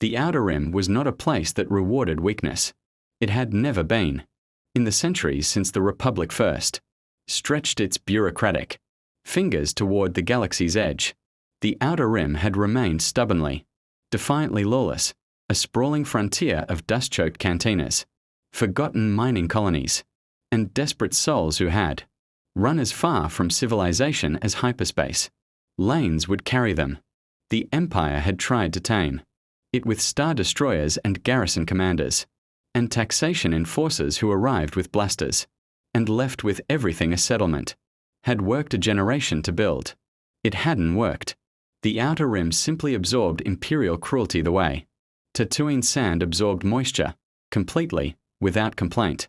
The Outer Rim was not a place that rewarded weakness. It had never been. In the centuries since the Republic first stretched its bureaucratic fingers toward the galaxy's edge, the Outer Rim had remained stubbornly, defiantly lawless, a sprawling frontier of dust-choked cantinas, forgotten mining colonies, and desperate souls who had run as far from civilization as hyperspace lanes would carry them. The Empire had tried to tame it with star destroyers and garrison commanders, and taxation enforcers who arrived with blasters, and left with everything a settlement. Had worked a generation to build. It hadn't worked. The Outer Rim simply absorbed imperial cruelty the way Tatooine sand absorbed moisture, completely, without complaint,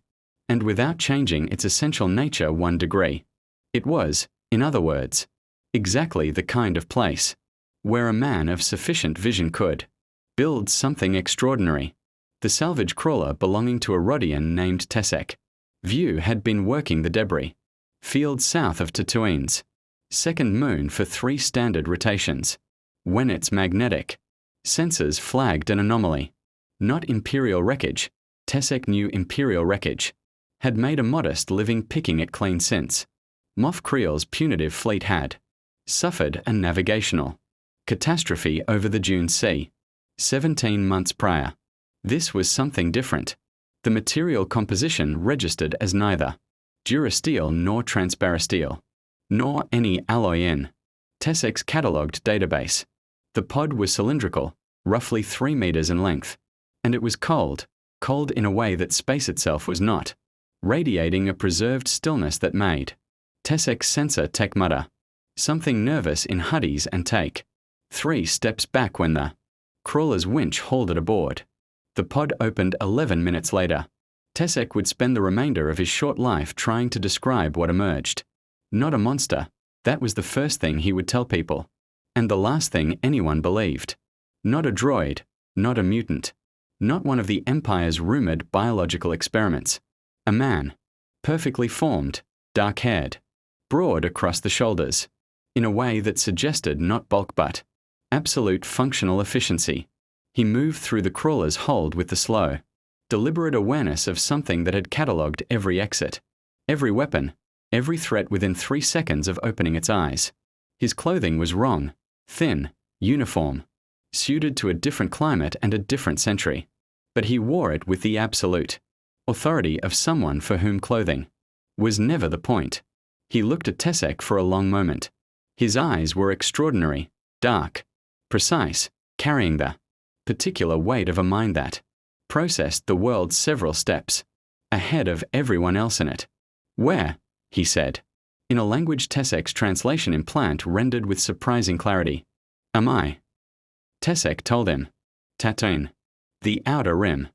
and without changing its essential nature 1 degree. It was, in other words, exactly the kind of place where a man of sufficient vision could build something extraordinary. The salvage crawler belonging to a Rodian named Tessek View had been working the debris field south of Tatooine's second moon for 3 standard rotations, when its magnetic sensors flagged an anomaly. Not Imperial wreckage, Tessek knew Imperial wreckage had made a modest living picking it clean since Moff Creel's punitive fleet had suffered a navigational catastrophe over the Dune Sea 17 months prior. This was something different. The material composition registered as neither durasteel nor transparasteel, nor any alloy in Tessek's catalogued database. The pod was cylindrical, roughly 3 meters in length, and it was cold in a way that space itself was not, radiating a preserved stillness that made Tessek's sensor tech mutter something nervous in Huddies and take 3 steps back when the crawler's winch hauled it aboard. The pod opened 11 minutes later. Tessek would spend the remainder of his short life trying to describe what emerged. Not a monster, that was the first thing he would tell people, and the last thing anyone believed. Not a droid, not a mutant, not one of the Empire's rumored biological experiments. A man, perfectly formed, dark-haired, broad across the shoulders, in a way that suggested not bulk but absolute functional efficiency. He moved through the crawler's hold with the slow, deliberate awareness of something that had catalogued every exit, every weapon, every threat within 3 seconds of opening its eyes. His clothing was wrong, thin, uniform, suited to a different climate and a different century, but he wore it with the absolute authority of someone for whom clothing was never the point. He looked at Tessek for a long moment. His eyes were extraordinary, dark, precise, carrying the particular weight of a mind that processed the world several steps ahead of everyone else in it. "Where?" he said, in a language Tessek's translation implant rendered with surprising clarity. "Am I?" Tessek told him. Tatooine. The Outer Rim.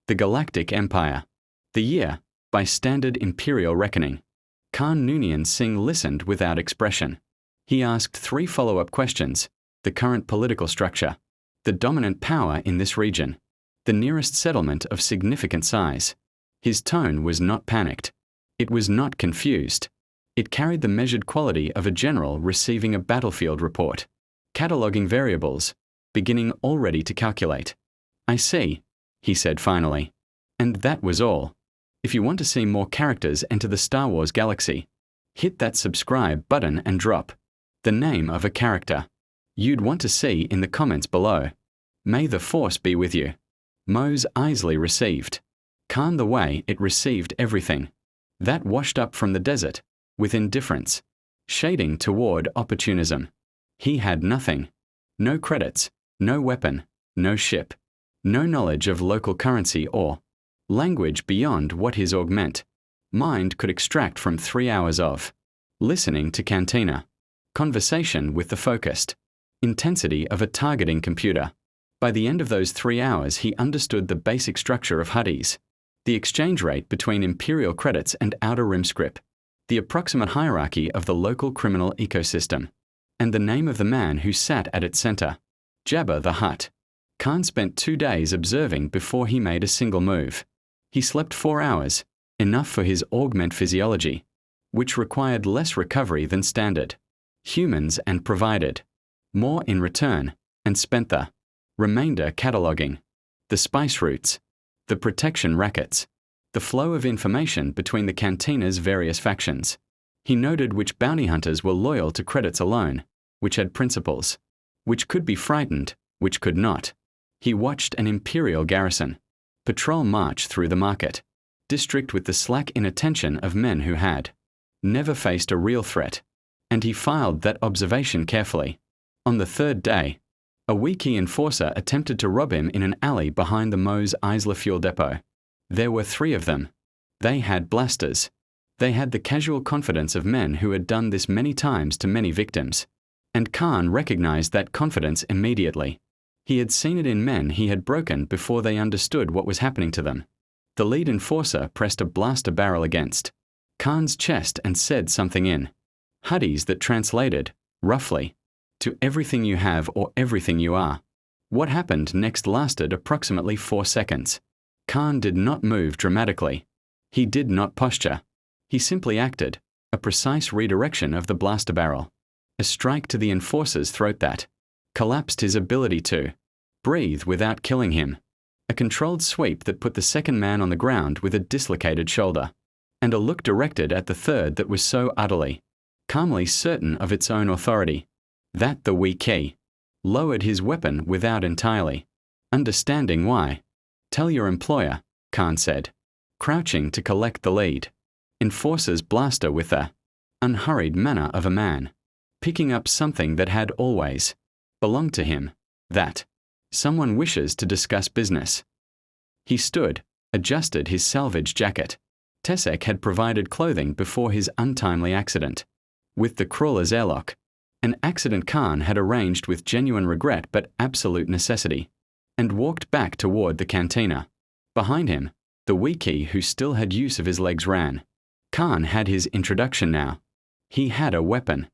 The Galactic Empire. The year, by standard Imperial reckoning. Khan Noonien Singh listened without expression. He asked 3 follow-up questions: the current political structure, the dominant power in this region, the nearest settlement of significant size. His tone was not panicked. It was not confused. It carried the measured quality of a general receiving a battlefield report, cataloguing variables, beginning already to calculate. "I see," he said finally. And that was all. If you want to see more characters enter the Star Wars galaxy, hit that subscribe button and drop the name of a character you'd want to see in the comments below. May the Force be with you. Mos Eisley received Khan the way it received everything. That washed up from the desert, with indifference, shading toward opportunism. He had nothing. No credits, no weapon, no ship, no knowledge of local currency or language beyond what his augment mind could extract from 3 hours of listening to Cantina, conversation with the focused intensity of a targeting computer. By the end of those 3 hours, he understood the basic structure of Huddies, the exchange rate between Imperial credits and Outer Rim scrip, the approximate hierarchy of the local criminal ecosystem, and the name of the man who sat at its center, Jabba the Hutt. Khan spent 2 days observing before he made a single move. He slept 4 hours, enough for his augment physiology, which required less recovery than standard humans, and provided more in return, and spent the remainder cataloguing, the spice routes, the protection rackets, the flow of information between the cantina's various factions. He noted which bounty hunters were loyal to credits alone, which had principles, which could be frightened, which could not. He watched an imperial garrison patrol march through the market district with the slack inattention of men who had never faced a real threat, and he filed that observation carefully. On the third day, a Wiki enforcer attempted to rob him in an alley behind the Mos Eisley fuel depot. There were 3 of them. They had blasters. They had the casual confidence of men who had done this many times to many victims. And Khan recognized that confidence immediately. He had seen it in men he had broken before they understood what was happening to them. The lead enforcer pressed a blaster barrel against Khan's chest and said something in Huddies that translated, roughly, to everything you have or everything you are. What happened next lasted approximately 4 seconds. Khan did not move dramatically. He did not posture. He simply acted, a precise redirection of the blaster barrel. A strike to the enforcer's throat that collapsed his ability to breathe without killing him. A controlled sweep that put the second man on the ground with a dislocated shoulder. And a look directed at the third that was so utterly, calmly certain of its own authority, that the Wiki lowered his weapon without entirely understanding why. Tell your employer, Khan said, crouching to collect the lead. Enforcer's blaster with the unhurried manner of a man picking up something that had always belonged to him, that someone wishes to discuss business. He stood, adjusted his salvage jacket. Tesek had provided clothing before his untimely accident. With the crawler's airlock, an accident Khan had arranged with genuine regret but absolute necessity, and walked back toward the cantina. Behind him, the Wiki who still had use of his legs ran. Khan had his introduction now. He had a weapon.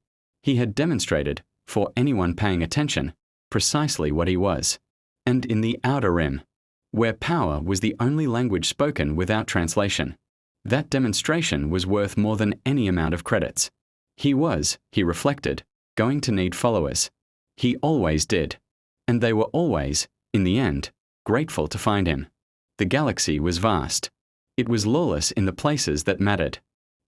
He had demonstrated, for anyone paying attention, precisely what he was. And in the outer rim, where power was the only language spoken without translation, that demonstration was worth more than any amount of credits. He was, he reflected, going to need followers. He always did. And they were always, in the end, grateful to find him. The galaxy was vast. It was lawless in the places that mattered.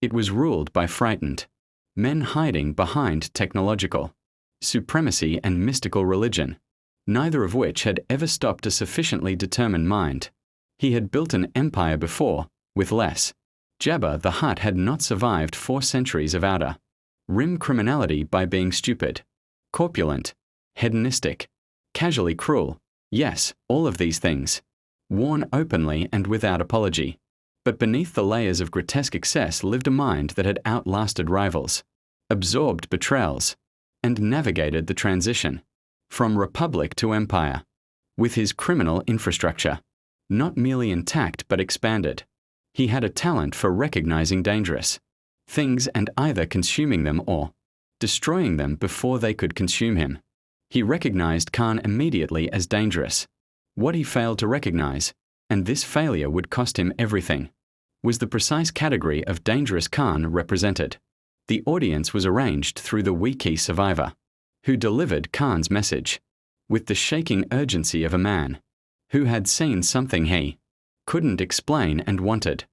It was ruled by frightened men hiding behind technological supremacy and mystical religion, neither of which had ever stopped a sufficiently determined mind. He had built an empire before, with less. Jabba the Hutt had not survived 4 centuries of outer rim criminality by being stupid, corpulent, hedonistic, casually cruel, yes, all of these things, worn openly and without apology. But beneath the layers of grotesque excess lived a mind that had outlasted rivals, absorbed betrayals, and navigated the transition from republic to empire, with his criminal infrastructure, not merely intact but expanded. He had a talent for recognizing dangerous things and either consuming them or destroying them before they could consume him. He recognized Khan immediately as dangerous. What he failed to recognize, and this failure would cost him everything, was the precise category of dangerous Khan represented. The audience was arranged through the Wiki survivor, who delivered Khan's message with the shaking urgency of a man who had seen something he couldn't explain and wanted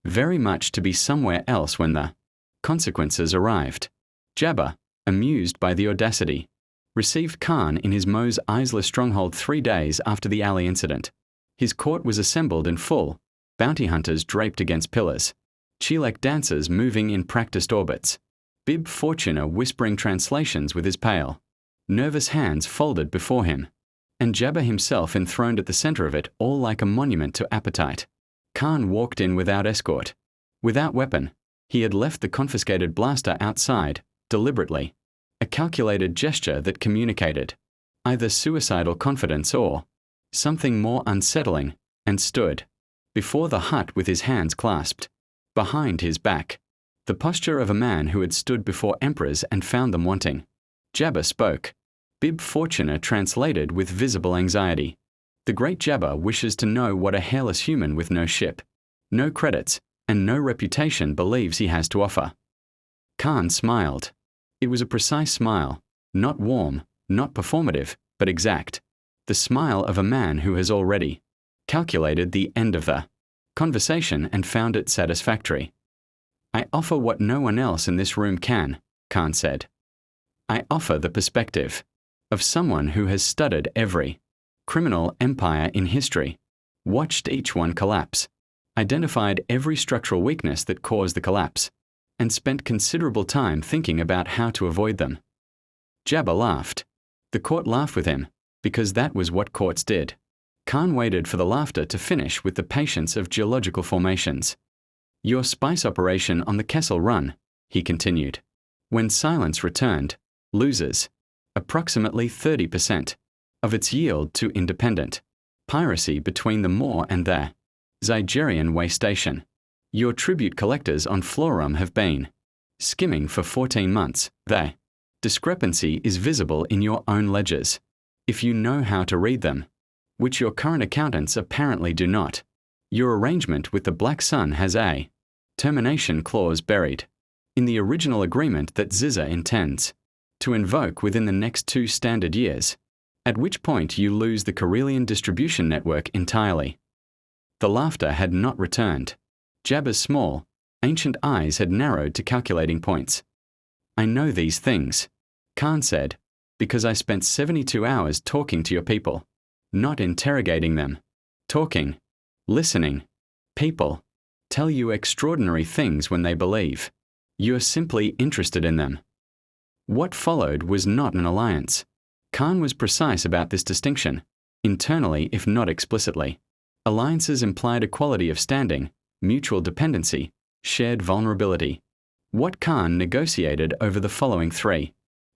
very much to be somewhere else when the consequences arrived. Jabba, amused by the audacity, received Khan in his Mos Eisley stronghold 3 days after the alley incident. His court was assembled in full, bounty hunters draped against pillars, Chilek dancers moving in practiced orbits, Bib Fortuna whispering translations with his pale, nervous hands folded before him, and Jabba himself enthroned at the center of it, all like a monument to appetite. Khan walked in without escort, without weapon. He had left the confiscated blaster outside, deliberately, a calculated gesture that communicated either suicidal confidence or something more unsettling, and stood before the hut with his hands clasped behind his back, the posture of a man who had stood before emperors and found them wanting. Jabba spoke. Bib Fortuna translated with visible anxiety. The great Jabba wishes to know what a hairless human with no ship, no credits, and no reputation believes he has to offer. Khan smiled. It was a precise smile, not warm, not performative, but exact. the smile of a man who has already calculated the end of the conversation and found it satisfactory. I offer what no one else in this room can, Khan said. I offer the perspective of someone who has studied every criminal empire in history, watched each one collapse, identified every structural weakness that caused the collapse, and spent considerable time thinking about how to avoid them. Jabba laughed. The court laughed with him, because that was what courts did. Khan waited for the laughter to finish with the patience of geological formations. Your spice operation on the Kessel Run, he continued. When silence returned, loses approximately 30% of its yield to independent piracy between the Moor and the Zygerian way station. Your tribute collectors on Florum have been skimming for 14 months. The discrepancy is visible in your own ledgers, if you know how to read them, which your current accountants apparently do not. Your arrangement with the Black Sun has a termination clause buried in the original agreement that Ziza intends to invoke within the next 2 standard years, at which point you lose the Karelian distribution network entirely. The laughter had not returned. Jabba's small, ancient eyes had narrowed to calculating points. I know these things, Khan said, because I spent 72 hours talking to your people, not interrogating them. Talking, listening. People tell you extraordinary things when they believe. You're simply interested in them. What followed was not an alliance. Khan was precise about this distinction, internally if not explicitly. Alliances implied equality of standing, mutual dependency, shared vulnerability. What Khan negotiated over the following 3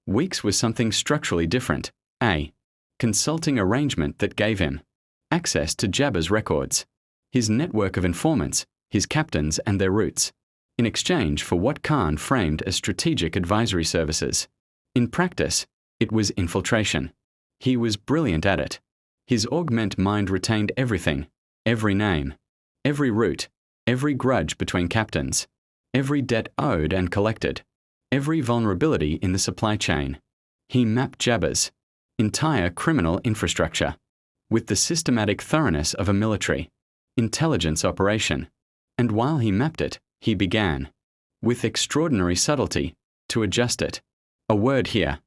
weeks was something structurally different. A consulting arrangement that gave him access to Jabba's records, his network of informants, his captains and their routes, in exchange for what Khan framed as strategic advisory services. In practice, it was infiltration. He was brilliant at it. His augment mind retained everything, every name, every route, every grudge between captains, every debt owed and collected, every vulnerability in the supply chain. He mapped Jabba's entire criminal infrastructure with the systematic thoroughness of a military intelligence operation. And while he mapped it, he began, with extraordinary subtlety, to adjust it. A word here,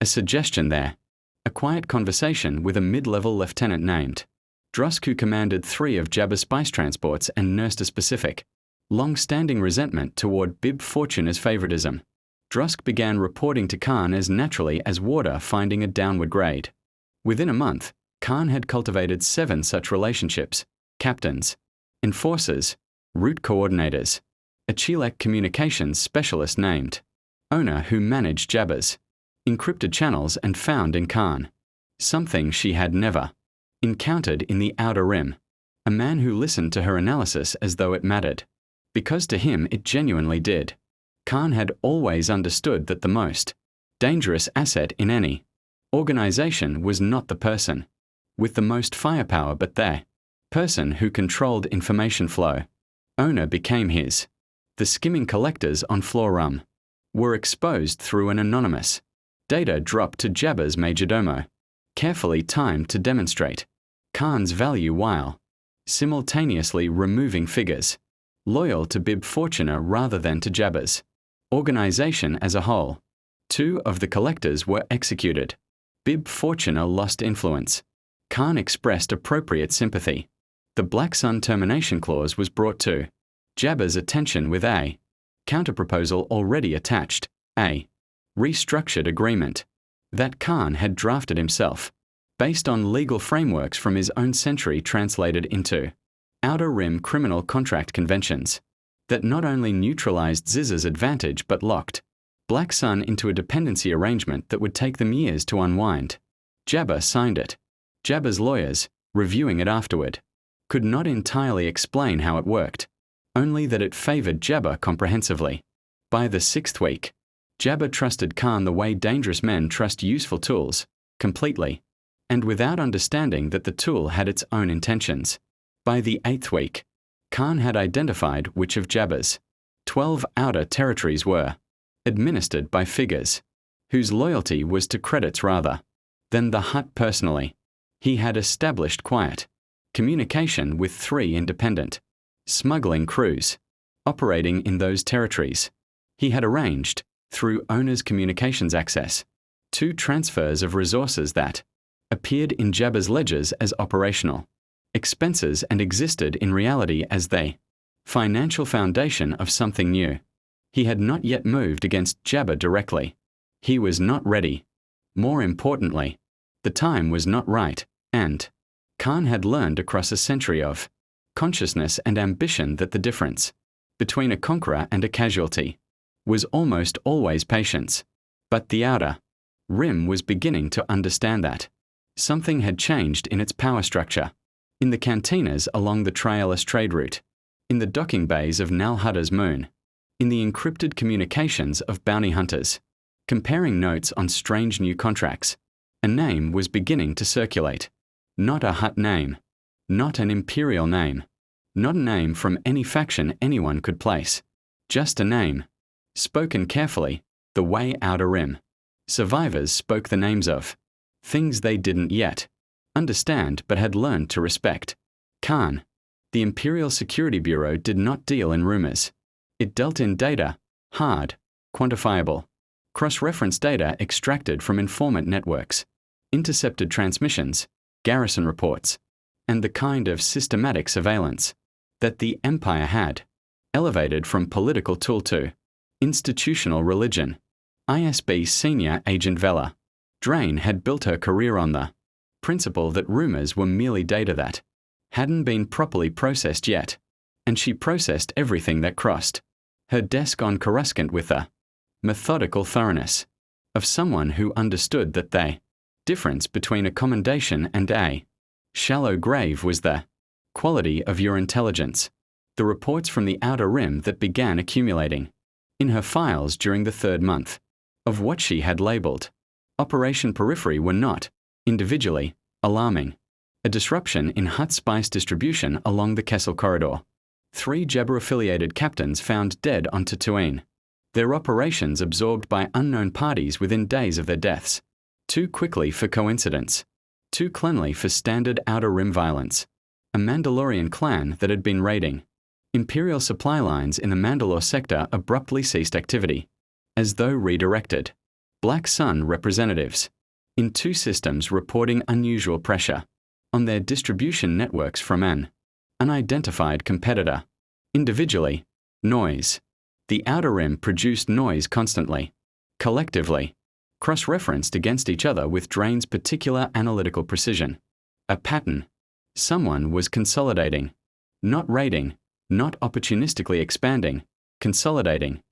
a suggestion there, a quiet conversation with a mid-level lieutenant named Drusk, who commanded 3 of Jabba's spice transports and nursed a specific, long-standing resentment toward Bib Fortuna's favoritism. Drusk began reporting to Khan as naturally as water finding a downward grade. Within a month, Khan had cultivated 7 such relationships: captains, enforcers, route coordinators, a Chilek communications specialist named Ona, who managed Jabba's encrypted channels and found in Khan something she had never encountered in the Outer Rim, a man who listened to her analysis as though it mattered, because to him it genuinely did. Khan had always understood that the most dangerous asset in any organization was not the person with the most firepower, but the person who controlled information flow. Ona became his. The skimming collectors on Florum were exposed through an anonymous data drop to Jabba's majordomo, carefully timed to demonstrate Khan's value while simultaneously removing figures loyal to Bib Fortuna rather than to Jabba's organization as a whole. 2 of the collectors were executed. Bib Fortuna lost influence. Khan expressed appropriate sympathy. The Black Sun termination clause was brought to Jabba's attention with a counterproposal already attached, a restructured agreement that Khan had drafted himself, based on legal frameworks from his own century translated into Outer Rim criminal contract conventions, that not only neutralized Ziza's advantage but locked Black Sun into a dependency arrangement that would take them years to unwind. Jabba signed it. Jabba's lawyers, reviewing it afterward, could not entirely explain how it worked, only that it favored Jabba comprehensively. By the 6th week, Jabba trusted Khan the way dangerous men trust useful tools, completely, and without understanding that the tool had its own intentions. By the 8th week, Khan had identified which of Jabba's 12 outer territories were administered by figures whose loyalty was to credits rather than the Hutt personally. He had established quiet communication with 3 independent smuggling crews operating in those territories. He had arranged, through owners' communications access, 2 transfers of resources that appeared in Jabba's ledgers as operational expenses and existed in reality as the financial foundation of something new. He had not yet moved against Jabba directly. He was not ready. More importantly, the time was not right, and Khan had learned across a century of consciousness and ambition that the difference between a conqueror and a casualty was almost always patience. But the Outer Rim was beginning to understand that something had changed in its power structure, in the cantinas along the trailless trade route, in the docking bays of Nal Hutter's moon, in the encrypted communications of bounty hunters, comparing notes on strange new contracts. A name was beginning to circulate. Not a Hutt name, not an imperial name, not a name from any faction anyone could place, just a name, spoken carefully, the way Outer Rim survivors spoke the names of things they didn't yet understand but had learned to respect. Khan. The Imperial Security Bureau did not deal in rumors. It dealt in data, hard, quantifiable, cross-reference data extracted from informant networks, intercepted transmissions, garrison reports, and the kind of systematic surveillance that the Empire had, elevated from political tool to institutional religion. ISB Senior Agent Vela Drain had built her career on the principle that rumors were merely data that hadn't been properly processed yet, and she processed everything that crossed her desk on Coruscant with the methodical thoroughness of someone who understood that the difference between a commendation and a shallow grave was the quality of your intelligence. The reports from the Outer Rim that began accumulating in her files during the 3rd month of what she had labeled Operation Periphery were not, individually, alarming. A disruption in Hutt spice distribution along the Kessel Corridor. 3 Jabba-affiliated captains found dead on Tatooine. Their operations absorbed by unknown parties within days of their deaths. Too quickly for coincidence. Too cleanly for standard Outer Rim violence. A Mandalorian clan that had been raiding Imperial supply lines in the Mandalore sector abruptly ceased activity, as though redirected. Black Sun representatives in 2 systems reporting unusual pressure on their distribution networks from an unidentified competitor. Individually, noise. The Outer Rim produced noise constantly. Collectively, cross-referenced against each other with Drain's particular analytical precision. A pattern. Someone was consolidating. Not raiding, not opportunistically expanding, consolidating.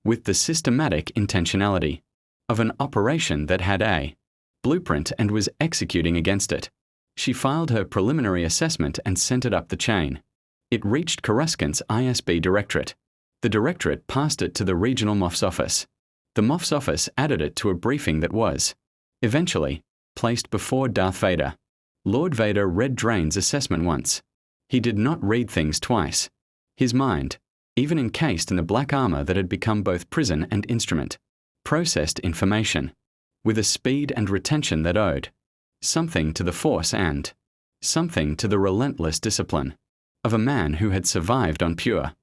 With the systematic intentionality of an operation that had a blueprint and was executing against it. She filed her preliminary assessment and sent it up the chain. It reached Coruscant's ISB Directorate. The Directorate passed it to the Regional MOF's office. The MOF's office added it to a briefing that was, eventually, placed before Darth Vader. Lord Vader read Drain's assessment once. He did not read things twice. His mind, even encased in the black armor that had become both prison and instrument, processed information with a speed and retention that owed something to the Force and something to the relentless discipline of a man who had survived on pure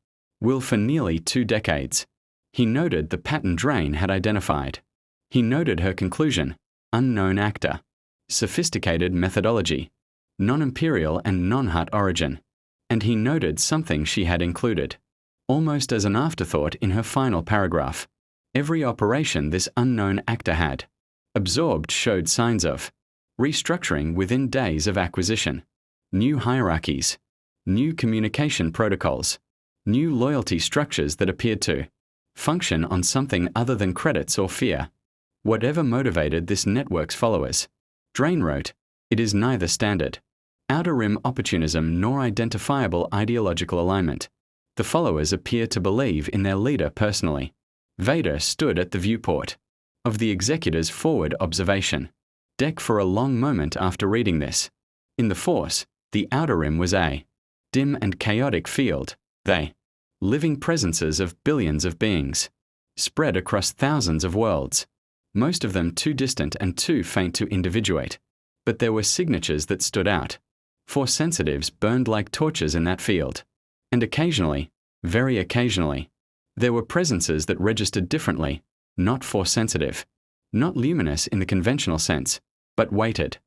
will for nearly 2 decades. He noted the pattern Drain had identified. He noted her conclusion, unknown actor, sophisticated methodology, non-imperial and non-Hutt origin, and he noted something she had included, almost as an afterthought in her final paragraph. Every operation this unknown actor had absorbed showed signs of restructuring within days of acquisition, new hierarchies, new communication protocols, new loyalty structures that appeared to function on something other than credits or fear. Whatever motivated this network's followers, Drain wrote, it is neither standard Outer Rim opportunism nor identifiable ideological alignment. The followers appear to believe in their leader personally. Vader stood at the viewport of the executor's forward observation deck for a long moment after reading this. In the Force, the Outer Rim was a dim and chaotic field, they living presences of billions of beings, spread across thousands of worlds, most of them too distant and too faint to individuate. But there were signatures that stood out. Force sensitives burned like torches in that field. And occasionally, very occasionally, there were presences that registered differently, not force sensitive, not luminous in the conventional sense, but weighted,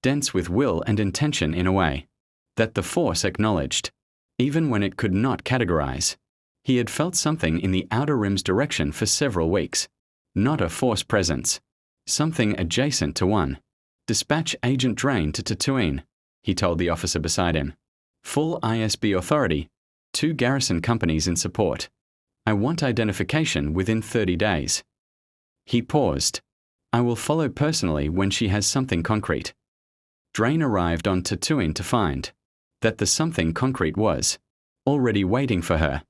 dense with will and intention in a way that the force acknowledged, even when it could not categorize. He had felt something in the outer rim's direction for several weeks, not a force presence, something adjacent to one. Dispatch Agent Drain to Tatooine, he told the officer beside him. Full ISB authority, 2 garrison companies in support. I want identification within 30 days. He paused. I will follow personally when she has something concrete. Drain arrived on Tatooine to find that the something concrete was already waiting for her,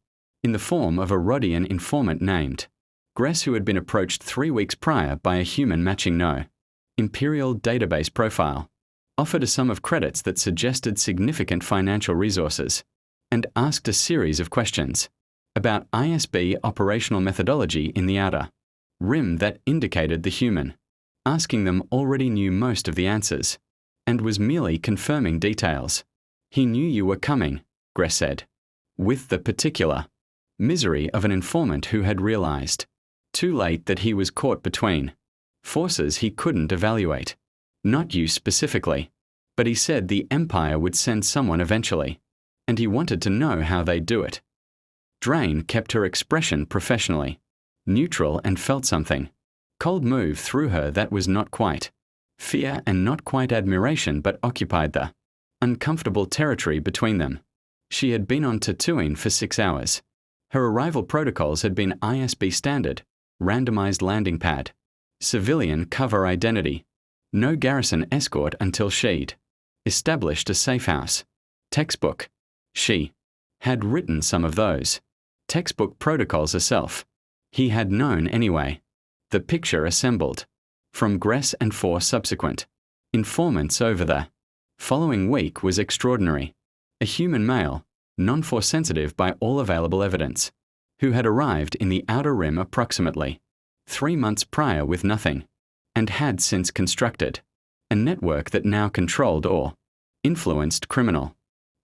in the form of a Rodian informant named Gress, who had been approached 3 weeks prior by a human matching no Imperial database profile, offered a sum of credits that suggested significant financial resources, and asked a series of questions about ISB operational methodology in the outer rim that indicated the human. Asking them already knew most of the answers, and was merely confirming details. He knew you were coming, Gress said, with the particular misery of an informant who had realized, too late, that he was caught between forces he couldn't evaluate. Not you specifically, but he said the Empire would send someone eventually, and he wanted to know how they'd do it. Drain kept her expression professionally neutral and felt something cold move through her that was not quite fear and not quite admiration, but occupied the uncomfortable territory between them. She had been on Tatooine for 6 hours. Her arrival protocols had been ISB standard, randomized landing pad, civilian cover identity, no garrison escort until she'd established a safe house. Textbook. She had written some of those textbook protocols herself. He had known anyway. The picture assembled from Gress and 4 subsequent informants over the following week was extraordinary. A human male, non-force sensitive by all available evidence, who had arrived in the outer rim approximately 3 months prior with nothing, and had since constructed a network that now controlled or influenced criminal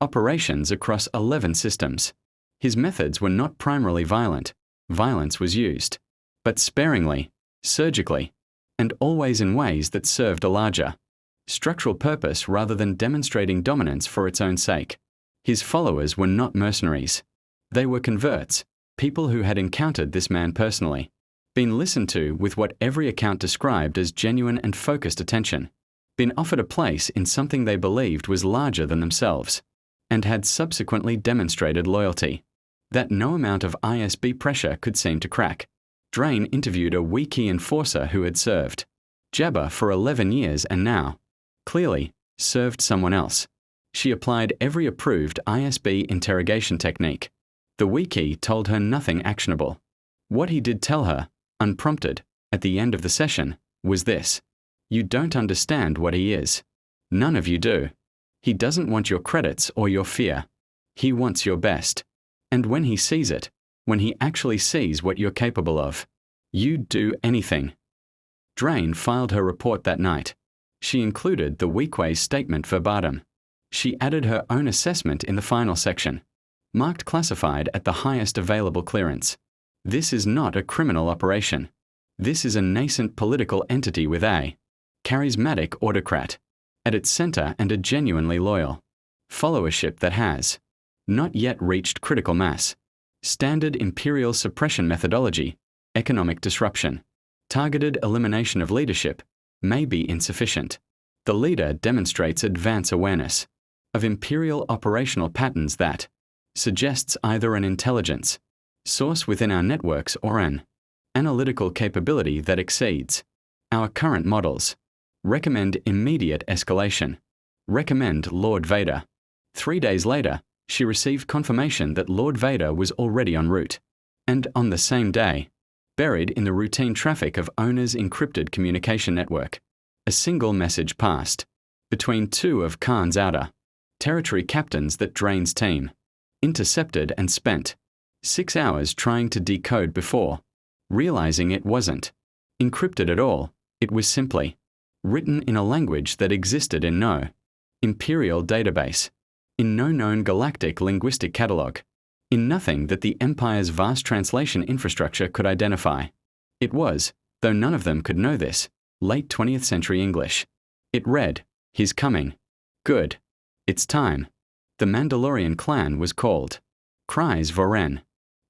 operations across 11 systems. His methods were not primarily violent. Violence was used, but sparingly, surgically, and always in ways that served a larger structural purpose rather than demonstrating dominance for its own sake. His followers were not mercenaries. They were converts, people who had encountered this man personally, been listened to with what every account described as genuine and focused attention, been offered a place in something they believed was larger than themselves, and had subsequently demonstrated loyalty that no amount of ISB pressure could seem to crack. Drain interviewed a Wiki enforcer who had served Jabba for 11 years and now, clearly, served someone else. She applied every approved ISB interrogation technique. The Wiki told her nothing actionable. What he did tell her, unprompted, at the end of the session, was this: you don't understand what he is. None of you do. He doesn't want your credits or your fear. He wants your best. And when he sees it, when he actually sees what you're capable of, you'd do anything. Drain filed her report that night. She included the Weequay's statement verbatim. She added her own assessment in the final section, marked classified at the highest available clearance. This is not a criminal operation. This is a nascent political entity with a charismatic autocrat at its center and a genuinely loyal followership that has not yet reached critical mass. Standard imperial suppression methodology, economic disruption, targeted elimination of leadership may be insufficient. The leader demonstrates advance awareness of imperial operational patterns that suggests either an intelligence source within our networks or an analytical capability that exceeds our current models. Recommend immediate escalation. Recommend Lord Vader. 3 days later, she received confirmation that Lord Vader was already en route, and on the same day, buried in the routine traffic of Owner's encrypted communication network. A single message passed between 2 of Khan's outer territory captains that Drain's team intercepted and spent 6 hours trying to decode before realizing it wasn't encrypted at all. It was simply written in a language that existed in no imperial database, in no known galactic linguistic catalogue, in nothing that the Empire's vast translation infrastructure could identify. It was, though none of them could know this, late 20th century English. It read, "He's coming. Good. It's time." The Mandalorian clan was called Kryze Voren,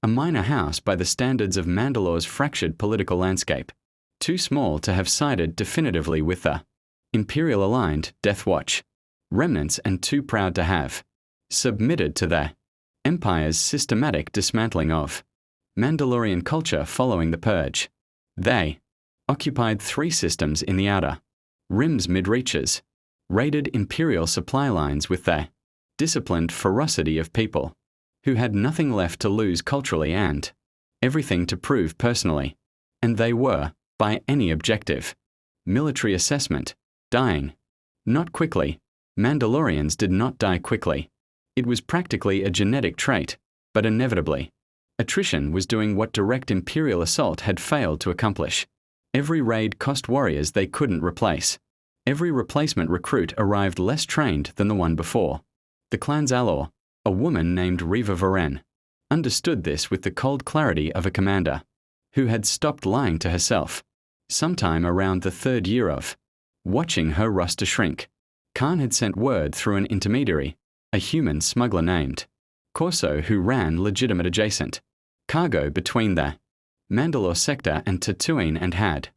a minor house by the standards of Mandalore's fractured political landscape, too small to have sided definitively with the Imperial-aligned Death Watch, remnants, and too proud to have submitted to the Empire's systematic dismantling of Mandalorian culture following the Purge. They occupied 3 systems in the outer Rim's mid-reaches, raided Imperial supply lines with the disciplined ferocity of people who had nothing left to lose culturally and everything to prove personally, and they were, by any objective military assessment, dying. Not quickly. Mandalorians did not die quickly. It was practically a genetic trait, but inevitably. Attrition was doing what direct Imperial assault had failed to accomplish. Every raid cost warriors they couldn't replace. Every replacement recruit arrived less trained than the one before. The clan's Alor, a woman named Reva Voren, understood this with the cold clarity of a commander who had stopped lying to herself, sometime around the 3rd year of watching her roster shrink. Khan had sent word through an intermediary, a human smuggler named Corso, who ran legitimate adjacent cargo between the Mandalore sector and Tatooine and had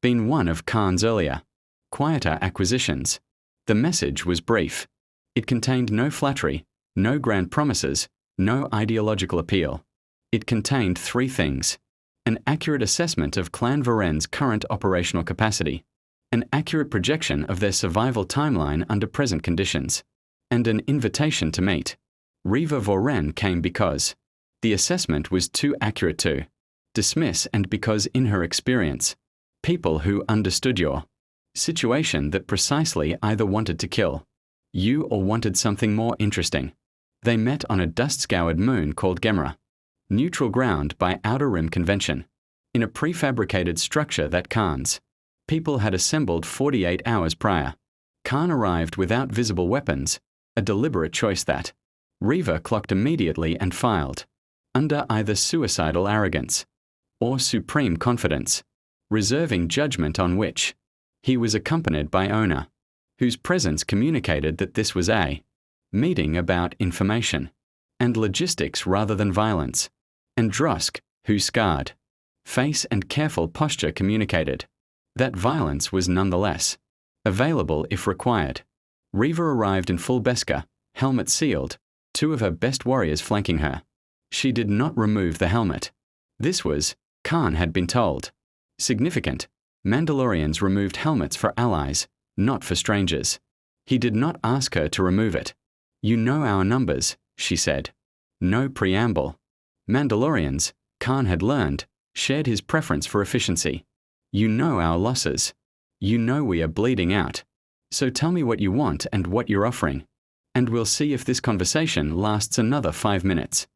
been one of Khan's earlier, quieter acquisitions. The message was brief. It contained no flattery, no grand promises, no ideological appeal. It contained 3 things: an accurate assessment of Clan Voren's current operational capacity, an accurate projection of their survival timeline under present conditions, and an invitation to meet. Reva Voren came because the assessment was too accurate to dismiss, and because, in her experience, people who understood your situation that precisely either wanted to kill you or wanted something more interesting. They met on a dust-scoured moon called Gemra, neutral ground by Outer Rim convention, in a prefabricated structure that Khan's people had assembled 48 hours prior. Khan arrived without visible weapons, a deliberate choice that Reva clocked immediately and filed, under either suicidal arrogance or supreme confidence, reserving judgment on which. He was accompanied by Ona, whose presence communicated that this was a meeting about information and logistics rather than violence, and Drosk, whose scarred face and careful posture communicated that violence was nonetheless available if required. Reva arrived in full Beskar, helmet sealed, 2 of her best warriors flanking her. She did not remove the helmet. This was, Khan had been told, significant. Mandalorians removed helmets for allies, not for strangers. He did not ask her to remove it. "You know our numbers," she said. No preamble. Mandalorians, Khan had learned, shared his preference for efficiency. "You know our losses. You know we are bleeding out. So tell me what you want and what you're offering, and we'll see if this conversation lasts another 5 minutes."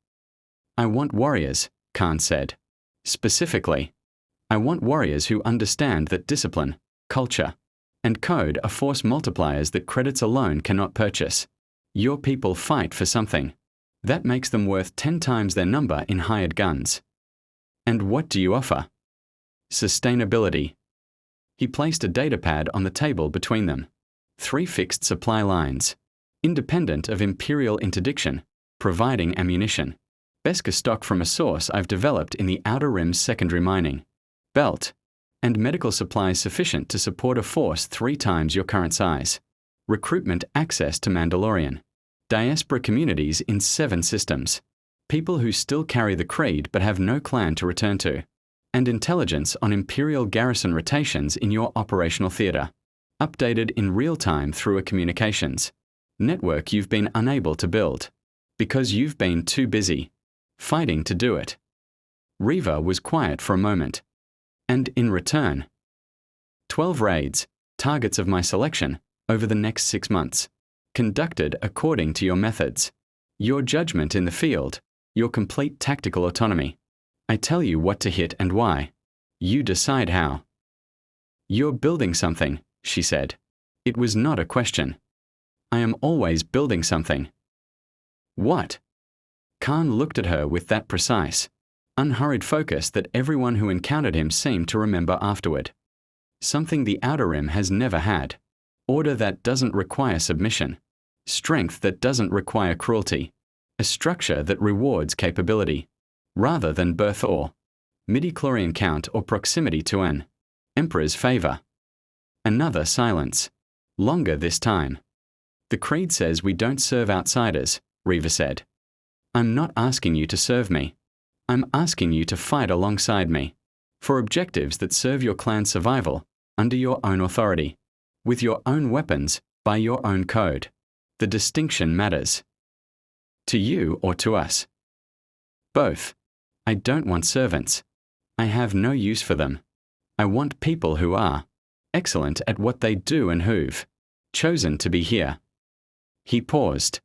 "I want warriors," Khan said. "Specifically, I want warriors who understand that discipline, culture, and code are force multipliers that credits alone cannot purchase. Your people fight for something. That makes them worth 10 times their number in hired guns. And what do you offer?" "Sustainability." He placed a datapad on the table between them. 3 fixed supply lines, independent of Imperial interdiction, providing ammunition. Beskar stock from a source I've developed in the Outer Rim's secondary mining belt, and medical supplies sufficient to support a force 3 times your current size. Recruitment access to Mandalorian diaspora communities in 7 systems. People who still carry the creed but have no clan to return to. And intelligence on Imperial garrison rotations in your operational theater, updated in real time through a communications network you've been unable to build, because you've been too busy fighting to do it. Reva was quiet for a moment. "And in return, 12 raids, targets of my selection, over the next 6 months, conducted according to your methods, your judgment in the field, your complete tactical autonomy. I tell you what to hit and why. You decide how. You're building something, she said. It was not a question. I am always building something. What? Khan looked at her with that precise, unhurried focus that everyone who encountered him seemed to remember afterward. Something the Outer Rim has never had. Order that doesn't require submission. Strength that doesn't require cruelty. A structure that rewards capability, rather than birth or midi-chlorian count or proximity to an emperor's favor. Another silence. Longer this time. The creed says we don't serve outsiders, Reva said. I'm not asking you to serve me. I'm asking you to fight alongside me, for objectives that serve your clan's survival, under your own authority, with your own weapons, by your own code. The distinction matters. To you or to us? Both. I don't want servants. I have no use for them. I want people who are excellent at what they do and who've chosen to be here. He paused.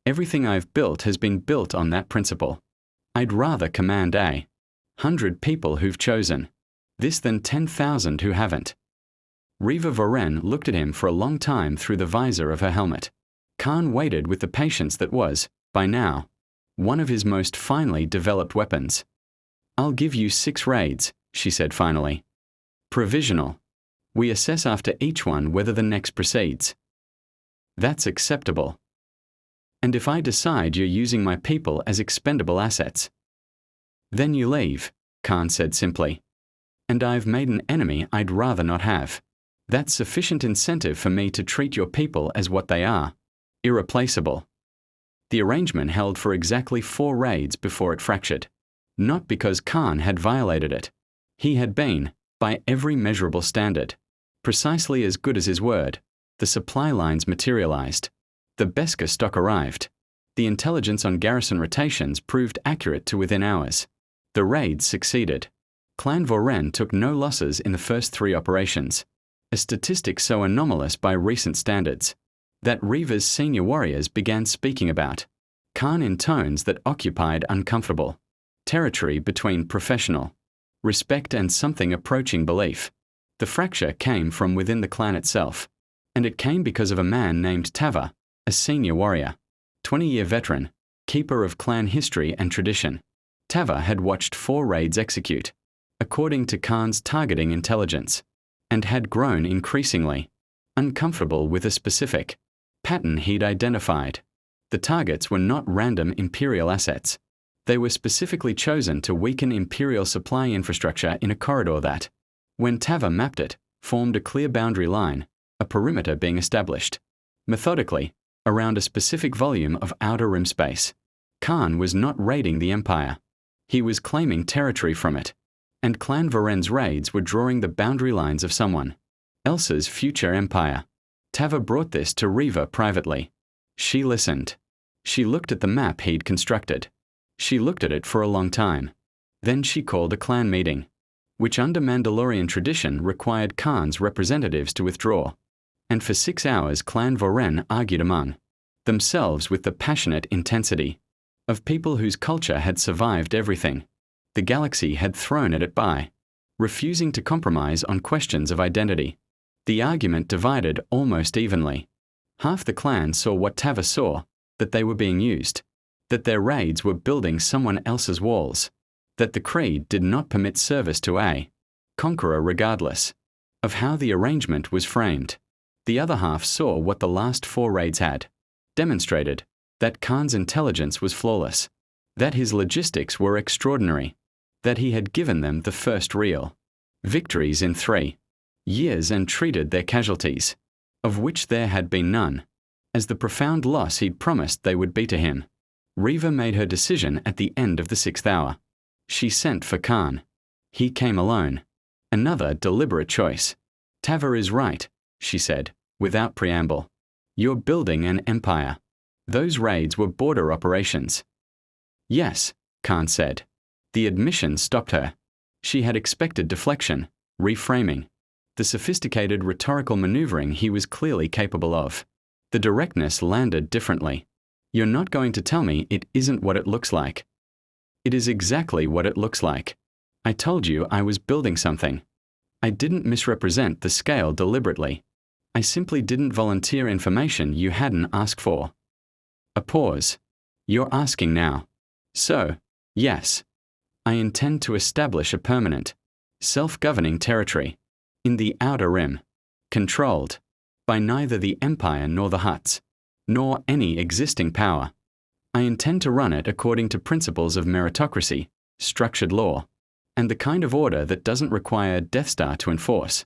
Everything I've built has been built on that principle. I'd rather command 100 people who've chosen this than 10,000 who haven't. Reva Voren looked at him for a long time through the visor of her helmet. Khan waited with the patience that was, by now, one of his most finely developed weapons. I'll give you 6 raids, she said finally. Provisional. We assess after each one whether the next proceeds. That's acceptable. And if I decide you're using my people as expendable assets? Then you leave, Khan said simply. And I've made an enemy I'd rather not have. That's sufficient incentive for me to treat your people as what they are. Irreplaceable. The arrangement held for exactly 4 raids before it fractured. Not because Khan had violated it. He had been, by every measurable standard, precisely as good as his word. The supply lines materialized. The Beskar stock arrived. The intelligence on garrison rotations proved accurate to within hours. The raids succeeded. Clan Voren took no losses in the first 3 operations, a statistic so anomalous by recent standards that Reva's senior warriors began speaking about. Khan in tones that occupied uncomfortable territory between professional respect and something approaching belief. The fracture came from within the clan itself, and it came because of a man named Tava, a senior warrior, 20-year veteran, keeper of clan history and tradition. Tava had watched 4 raids execute, according to Khan's targeting intelligence, and had grown increasingly uncomfortable with a specific pattern he'd identified. The targets were not random Imperial assets. They were specifically chosen to weaken Imperial supply infrastructure in a corridor that, when Tava mapped it, formed a clear boundary line, a perimeter being established, methodically, around a specific volume of Outer Rim space. Khan was not raiding the Empire. He was claiming territory from it, and Clan Voren's raids were drawing the boundary lines of someone else's future empire. Tava brought this to Reva privately. She listened. She looked at the map he'd constructed. She looked at it for a long time. Then she called a clan meeting, which under Mandalorian tradition required Khan's representatives to withdraw. And for 6 hours Clan Voren argued among themselves with the passionate intensity of people whose culture had survived everything the galaxy had thrown at it by, refusing to compromise on questions of identity. The argument divided almost evenly. Half the clan saw what Tava saw, that they were being used, that their raids were building someone else's walls, that the creed did not permit service to a conqueror regardless of how the arrangement was framed. The other half saw what the last 4 raids had demonstrated, that Khan's intelligence was flawless, that his logistics were extraordinary, that he had given them the first real victories in 3 years and treated their casualties, of which there had been none, as the profound loss he'd promised they would be to him. Reva made her decision at the end of the 6th hour. She sent for Khan. He came alone. Another deliberate choice. Tava is right, she said, without preamble. You're building an empire. Those raids were border operations. Yes, Khan said. The admission stopped her. She had expected deflection, reframing, the sophisticated rhetorical maneuvering he was clearly capable of. The directness landed differently. You're not going to tell me it isn't what it looks like. It is exactly what it looks like. I told you I was building something. I didn't misrepresent the scale deliberately. I simply didn't volunteer information you hadn't asked for. A pause. You're asking now. So, yes. I intend to establish a permanent, self-governing territory in the Outer Rim, controlled by neither the Empire nor the Hutts, nor any existing power. I intend to run it according to principles of meritocracy, structured law, and the kind of order that doesn't require Death Star to enforce.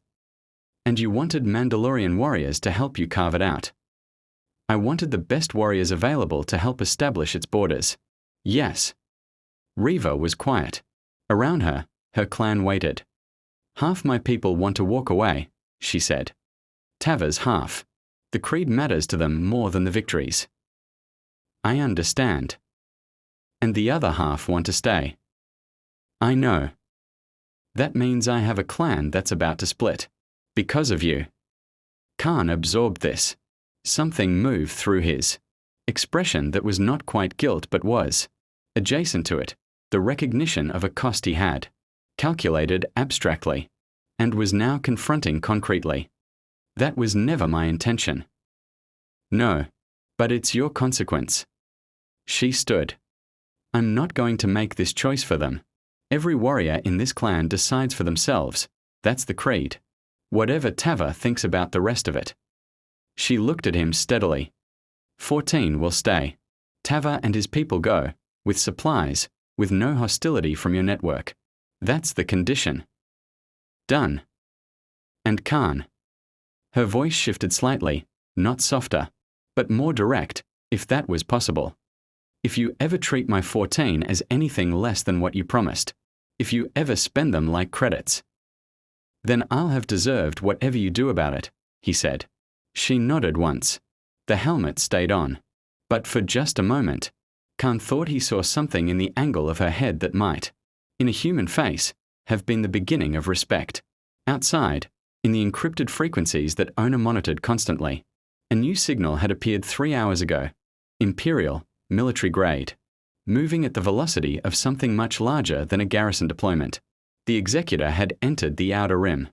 And you wanted Mandalorian warriors to help you carve it out. I wanted the best warriors available to help establish its borders. Yes. Reva was quiet. Around her, her clan waited. Half my people want to walk away, she said. Tava's half. The creed matters to them more than the victories. I understand. And the other half want to stay. I know. That means I have a clan that's about to split. Because of you. Khan absorbed this. Something moved through his expression that was not quite guilt but was, adjacent to it, the recognition of a cost he had, calculated abstractly, and was now confronting concretely. That was never my intention. No, but it's your consequence. She stood. I'm not going to make this choice for them. Every warrior in this clan decides for themselves. That's the creed. Whatever Tava thinks about the rest of it. She looked at him steadily. 14 will stay. Tava and his people go, with supplies, with no hostility from your network. That's the condition. Done. And Khan. Her voice shifted slightly, not softer, but more direct, if that was possible. If you ever treat my 14 as anything less than what you promised, if you ever spend them like credits, then I'll have deserved whatever you do about it, he said. She nodded once. The helmet stayed on. But for just a moment, Khan thought he saw something in the angle of her head that might, in a human face, have been the beginning of respect. Outside, in the encrypted frequencies that Ona monitored constantly, a new signal had appeared 3 hours ago. Imperial, military grade. Moving at the velocity of something much larger than a garrison deployment. The Executor had entered the Outer Rim.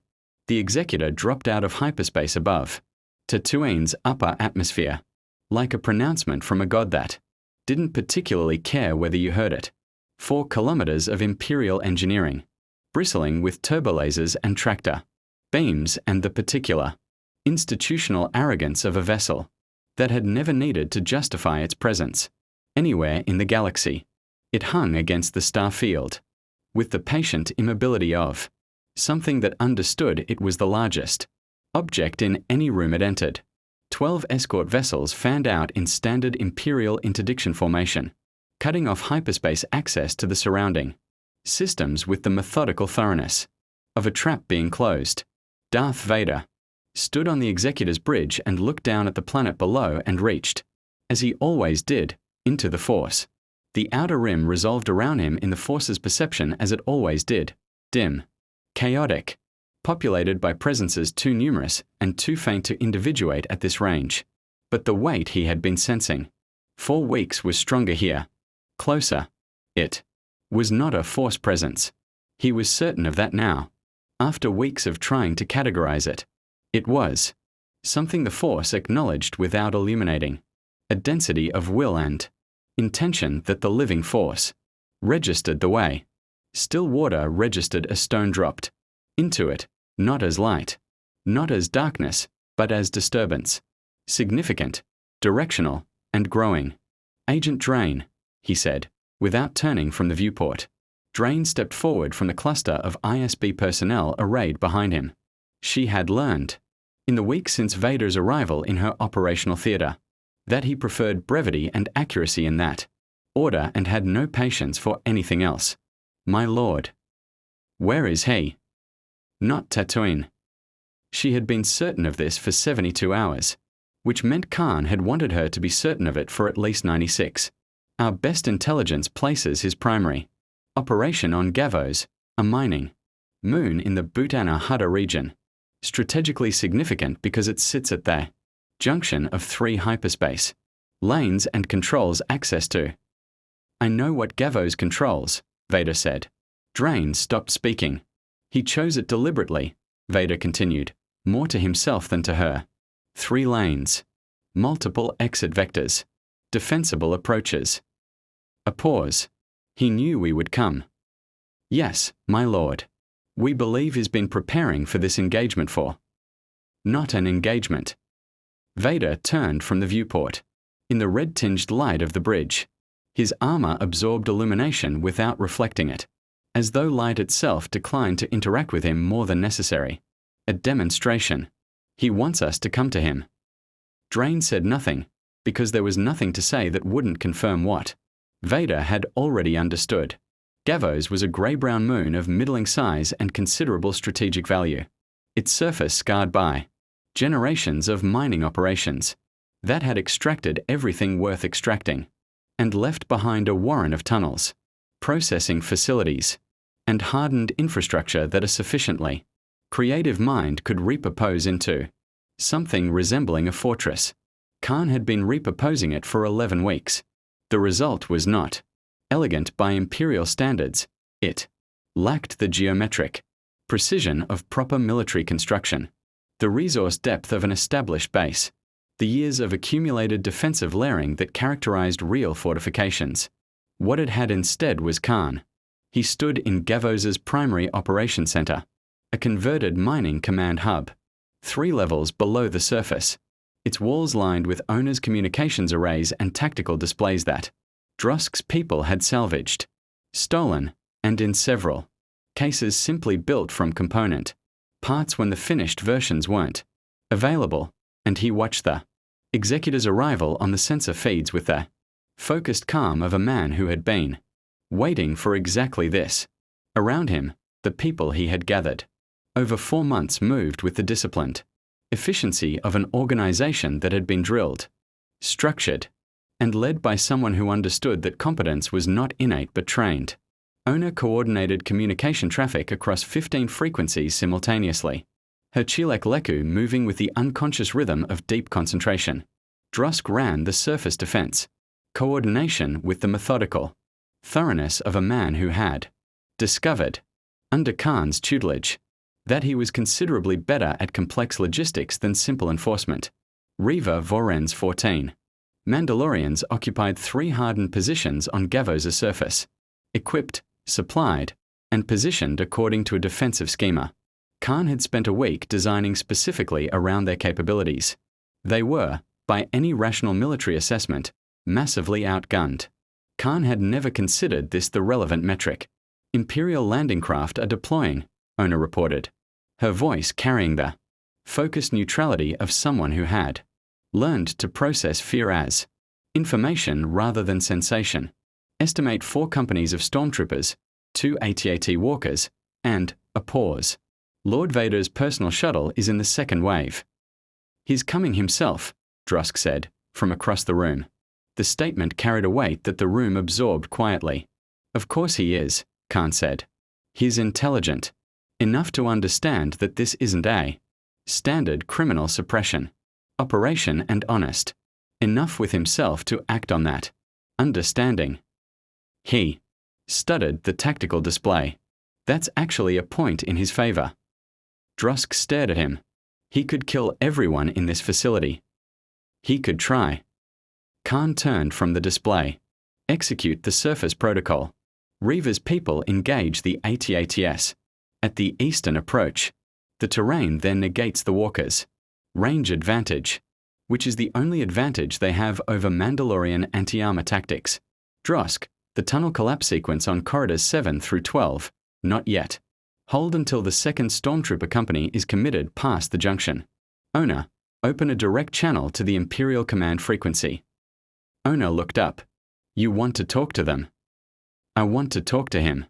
The Executor dropped out of hyperspace above. Tatooine's upper atmosphere, like a pronouncement from a god that didn't particularly care whether you heard it. 4 kilometers of Imperial engineering, bristling with turbolasers and tractor beams and the particular, institutional arrogance of a vessel that had never needed to justify its presence anywhere in the galaxy. It hung against the star field, with the patient immobility of something that understood it was the largest object in any room it entered. 12 escort vessels fanned out in standard Imperial interdiction formation, cutting off hyperspace access to the surrounding systems with the methodical thoroughness of a trap being closed. Darth Vader stood on the Executor's bridge and looked down at the planet below and reached, as he always did, into the Force. The Outer Rim resolved around him in the Force's perception as it always did, dim, chaotic, populated by presences too numerous and too faint to individuate at this range. But the weight he had been sensing, 4 weeks, was stronger here, closer. It was not a Force presence. He was certain of that now. After weeks of trying to categorize it, it was something the Force acknowledged without illuminating, a density of will and intention that the living Force registered the way. Still water registered a stone dropped into it, not as light, not as darkness, but as disturbance. Significant, directional, and growing. Agent Drain, he said, without turning from the viewport. Drain stepped forward from the cluster of ISB personnel arrayed behind him. She had learned, in the weeks since Vader's arrival in her operational theater, that he preferred brevity and accuracy in that order and had no patience for anything else. My lord. Where is he? Not Tatooine. She had been certain of this for 72 hours, which meant Khan had wanted her to be certain of it for at least 96. Our best intelligence places his primary operation on Gavos, a mining moon in the Butana Hutta region, strategically significant because it sits at the junction of 3 hyperspace lanes and controls access to. I know what Gavos controls, Vader said. Drain stopped speaking. He chose it deliberately, Vader continued, more to himself than to her. 3 lanes. Multiple exit vectors. Defensible approaches. A pause. He knew we would come. Yes, my lord. We believe he's been preparing for this engagement for. Not an engagement. Vader turned from the viewport. In the red-tinged light of the bridge, his armor absorbed illumination without reflecting it, as though light itself declined to interact with him more than necessary. A demonstration. He wants us to come to him. Drain said nothing, because there was nothing to say that wouldn't confirm what Vader had already understood. Gavos was a grey-brown moon of middling size and considerable strategic value. Its surface scarred by generations of mining operations that had extracted everything worth extracting, and left behind a warren of tunnels, processing facilities, and hardened infrastructure that a sufficiently creative mind could repurpose into something resembling a fortress. Khan had been repurposing it for 11 weeks. The result was not elegant by imperial standards. It lacked the geometric precision of proper military construction, the resource depth of an established base, the years of accumulated defensive layering that characterized real fortifications. What it had instead was Khan. He stood in Gavos's primary operation center, a converted mining command hub, 3 levels below the surface, its walls lined with owners' communications arrays and tactical displays that Drosk's people had salvaged, stolen, and in several cases simply built from component parts when the finished versions weren't available, and he watched the executor's arrival on the sensor feeds with the focused calm of a man who had been waiting for exactly this. Around him, the people he had gathered over 4 months moved with the disciplined efficiency of an organization that had been drilled, structured, and led by someone who understood that competence was not innate but trained. Ona coordinated communication traffic across 15 frequencies simultaneously, her Chilek Leku moving with the unconscious rhythm of deep concentration. Drosk ran the surface defense, coordination with the methodical thoroughness of a man who had discovered, under Khan's tutelage, that he was considerably better at complex logistics than simple enforcement. Reva Voren's 14 Mandalorians occupied 3 hardened positions on Gavos's surface, equipped, supplied, and positioned according to a defensive schema. Khan had spent a week designing specifically around their capabilities. They were, by any rational military assessment, massively outgunned. Khan had never considered this the relevant metric. Imperial landing craft are deploying, Ona reported, her voice carrying the focused neutrality of someone who had learned to process fear as information rather than sensation. Estimate 4 companies of stormtroopers, 2 AT-AT walkers, and a pause. Lord Vader's personal shuttle is in the second wave. He's coming himself, Drosk said, from across the room. The statement carried a weight that the room absorbed quietly. Of course he is, Khan said. He's intelligent enough to understand that this isn't a standard criminal suppression operation and honest enough with himself to act on that understanding. He studied the tactical display. That's actually a point in his favor. Drosk stared at him. He could kill everyone in this facility. He could try. Khan turned from the display. Execute the surface protocol. Reva's people engage the AT-ATS. At the eastern approach, the terrain then negates the walkers' range advantage, which is the only advantage they have over Mandalorian anti-armor tactics. Drosk, the tunnel collapse sequence on corridors 7 through 12, not yet. Hold until the second stormtrooper company is committed past the junction. Ona, open a direct channel to the Imperial command frequency. Ona looked up. You want to talk to them? I want to talk to him.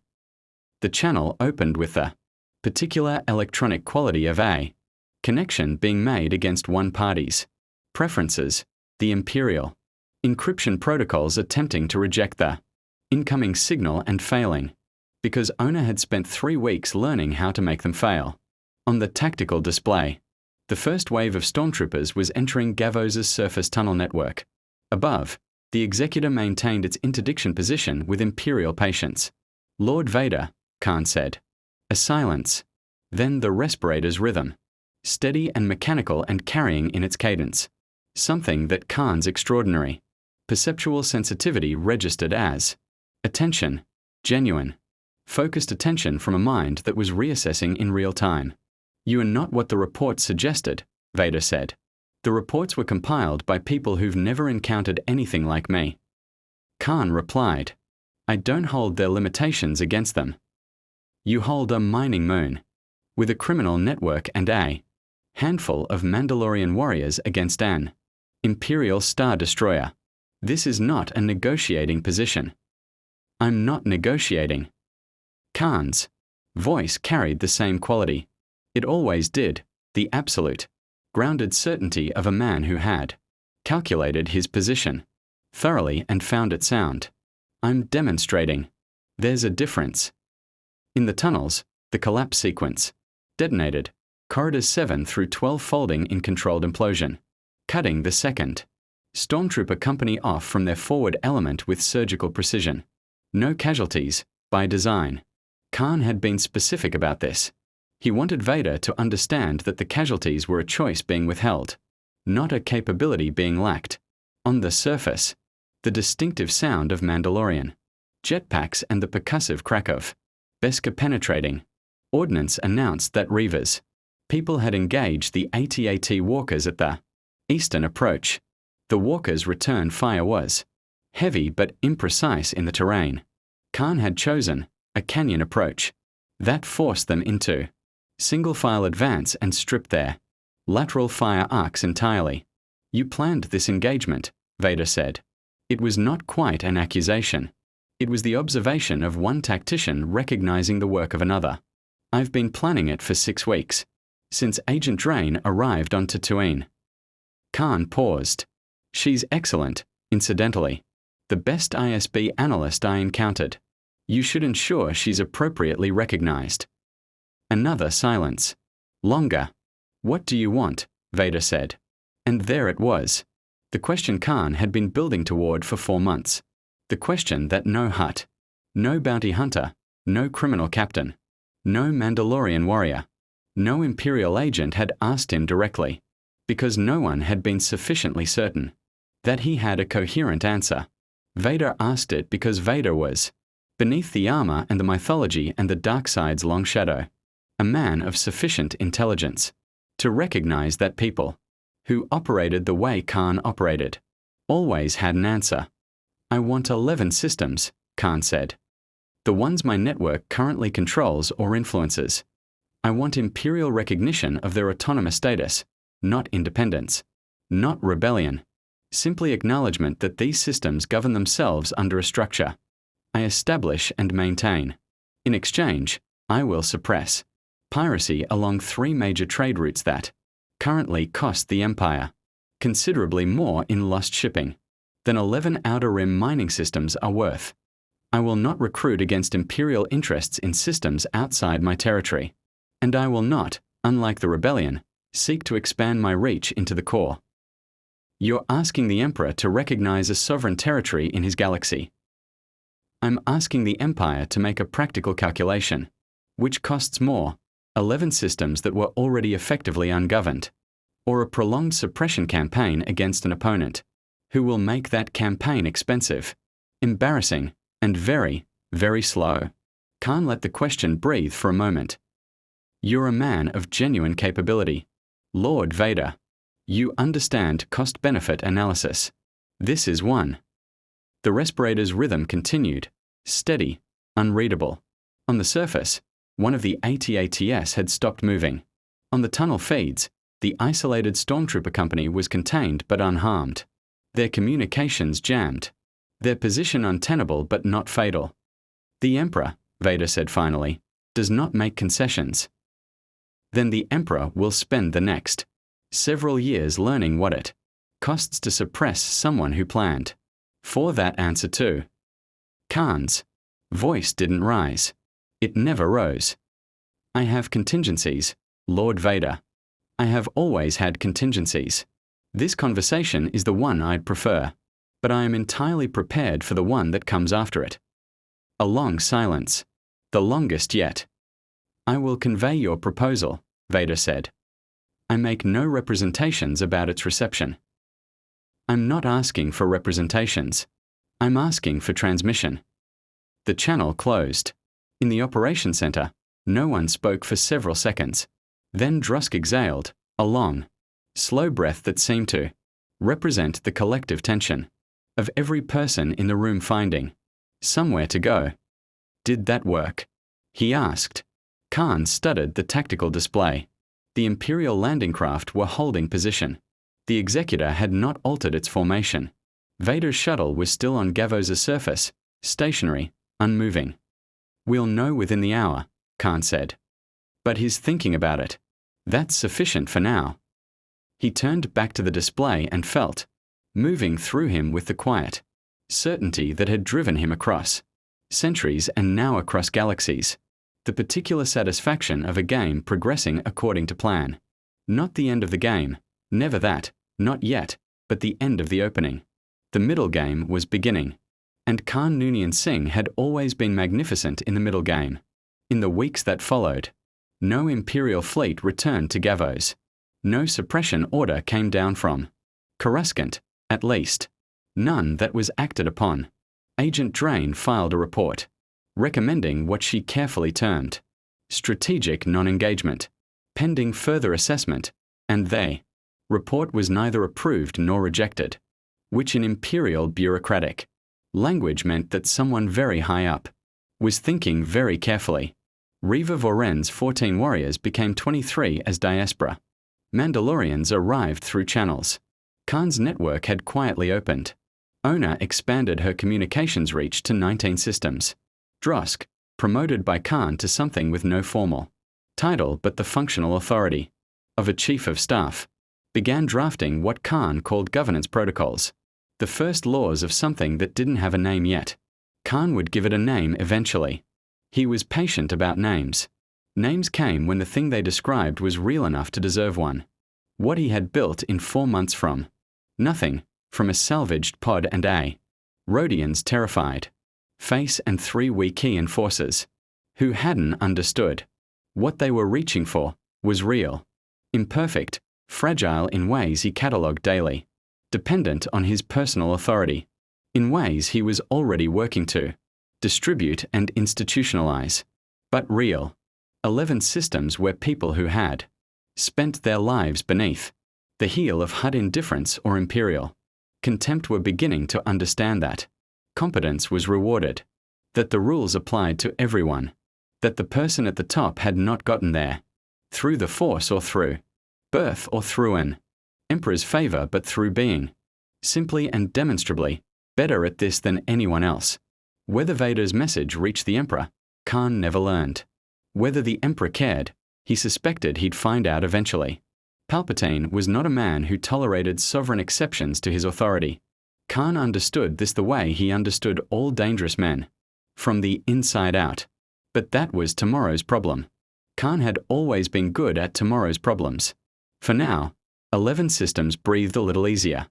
The channel opened with the particular electronic quality of a connection being made against one party's preferences, the Imperial encryption protocols attempting to reject the incoming signal and failing, because Ona had spent 3 weeks learning how to make them fail. On the tactical display, the first wave of stormtroopers was entering Gavos's surface tunnel network. Above, the executor maintained its interdiction position with Imperial patience. Lord Vader, Khan said. A silence. Then the respirator's rhythm. steady and mechanical and carrying in its cadence. Something that Khan's extraordinary. Perceptual sensitivity registered as attention, genuine, focused attention from a mind that was reassessing in real time. You are not what the reports suggested, Vader said. The reports were compiled by people who've never encountered anything like me. Khan replied, I don't hold their limitations against them. You hold a mining moon, with a criminal network and a handful of Mandalorian warriors against an Imperial Star Destroyer. This is not a negotiating position. I'm not negotiating. Khan's voice carried the same quality. It always did, the absolute, grounded certainty of a man who had calculated his position thoroughly and found it sound. I'm demonstrating. There's a difference. In the tunnels, the collapse sequence detonated, corridors 7 through 12 folding in controlled implosion, cutting the second stormtrooper company off from their forward element with surgical precision. No casualties, by design. Khan had been specific about this. He wanted Vader to understand that the casualties were a choice being withheld, not a capability being lacked. On the surface, the distinctive sound of Mandalorian jetpacks and the percussive crack of Beskar penetrating ordnance announced that Reavers people had engaged the AT-AT walkers at the eastern approach. The walkers' return fire was heavy but imprecise in the terrain. Khan had chosen a canyon approach that forced them into single-file advance and stripped their lateral fire arcs entirely. You planned this engagement, Vader said. It was not quite an accusation. It was the observation of one tactician recognizing the work of another. I've been planning it for 6 weeks, since Agent Drain arrived on Tatooine. Khan paused. She's excellent, incidentally. The best ISB analyst I encountered. You should ensure she's appropriately recognized. Another silence. Longer. What do you want? Vader said. And there it was. The question Khan had been building toward for 4 months. The question that no Hutt, no bounty hunter, no criminal captain, no Mandalorian warrior, no Imperial agent had asked him directly, because no one had been sufficiently certain that he had a coherent answer. Vader asked it because Vader was beneath the armor and the mythology and the dark side's long shadow, a man of sufficient intelligence to recognize that people who operated the way Khan operated always had an answer. I want 11 systems, Khan said. The ones my network currently controls or influences. I want Imperial recognition of their autonomous status, not independence, not rebellion, simply acknowledgement that these systems govern themselves under a structure I establish and maintain. In exchange, I will suppress piracy along 3 major trade routes that currently cost the Empire considerably more in lost shipping than 11 Outer Rim mining systems are worth. I will not recruit against Imperial interests in systems outside my territory, and I will not, unlike the rebellion, seek to expand my reach into the core. You're asking the Emperor to recognize a sovereign territory in his galaxy. I'm asking the Empire to make a practical calculation. Which costs more, 11 systems that were already effectively ungoverned, or a prolonged suppression campaign against an opponent, who will make that campaign expensive, embarrassing, and very, very slow? Khan let the question breathe for a moment. You're a man of genuine capability, Lord Vader. You understand cost-benefit analysis. This is one. The respirator's rhythm continued, steady, unreadable. On the surface, one of the AT-ATs had stopped moving. On the tunnel feeds, the isolated stormtrooper company was contained but unharmed. Their communications jammed. Their position untenable but not fatal. The Emperor, Vader said finally, does not make concessions. Then the Emperor will spend the next several years learning what it costs to suppress someone who planned for that answer too. Khan's voice didn't rise. It never rose. I have contingencies, Lord Vader. I have always had contingencies. This conversation is the one I'd prefer, but I am entirely prepared for the one that comes after it. A long silence. The longest yet. I will convey your proposal, Vader said. I make no representations about its reception. I'm not asking for representations. I'm asking for transmission. The channel closed. In the operation center, no one spoke for several seconds. Then Drusk exhaled, a long, slow breath that seemed to represent the collective tension of every person in the room finding somewhere to go. Did that work? He asked. Khan studied the tactical display. The Imperial landing craft were holding position. The Executor had not altered its formation. Vader's shuttle was still on Gavoz's surface, stationary, unmoving. We'll know within the hour, Khan said. But he's thinking about it. That's sufficient for now. He turned back to the display and felt, moving through him with the quiet certainty that had driven him across centuries and now across galaxies, the particular satisfaction of a game progressing according to plan. Not the end of the game, never that, not yet, but the end of the opening. The middle game was beginning. And Khan Noonien Singh had always been magnificent in the middle game. In the weeks that followed, no Imperial fleet returned to Gavos. No suppression order came down from Coruscant, at least. None that was acted upon. Agent Drain filed a report, recommending what she carefully termed strategic non-engagement, pending further assessment, and the report was neither approved nor rejected, which in Imperial bureaucratic language meant that someone very high up was thinking very carefully. Reva Voren's 14 warriors became 23 as diaspora. Mandalorians arrived through channels. Khan's network had quietly opened. Ona expanded her communications reach to 19 systems. Drusk, promoted by Khan to something with no formal title but the functional authority of a chief of staff, began drafting what Khan called governance protocols, the first laws of something that didn't have a name yet. Khan would give it a name eventually. He was patient about names. Names came when the thing they described was real enough to deserve one. What he had built in 4 months from nothing, from a salvaged pod and a Rhodians terrified face and 3 Wikian forces, who hadn't understood. What they were reaching for was real, imperfect, fragile in ways he catalogued daily, dependent on his personal authority, in ways he was already working to distribute and institutionalize, but real. 11 systems where people who had spent their lives beneath the heel of Hutt indifference or Imperial contempt were beginning to understand that competence was rewarded, that the rules applied to everyone, that the person at the top had not gotten there through the Force or through birth or through an Emperor's favor but through being simply and demonstrably better at this than anyone else. Whether Vader's message reached the Emperor, Khan never learned. Whether the Emperor cared, he suspected he'd find out eventually. Palpatine was not a man who tolerated sovereign exceptions to his authority. Khan understood this the way he understood all dangerous men, from the inside out. But that was tomorrow's problem. Khan had always been good at tomorrow's problems. For now, 11 systems breathed a little easier.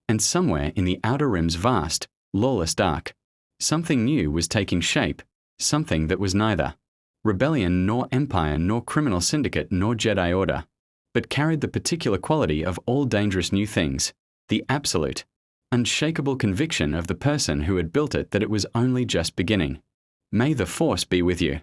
And somewhere in the Outer Rim's vast, lawless dark, something new was taking shape, something that was neither rebellion nor empire nor criminal syndicate nor Jedi Order, but carried the particular quality of all dangerous new things, the absolute, unshakable conviction of the person who had built it that it was only just beginning. May the Force be with you.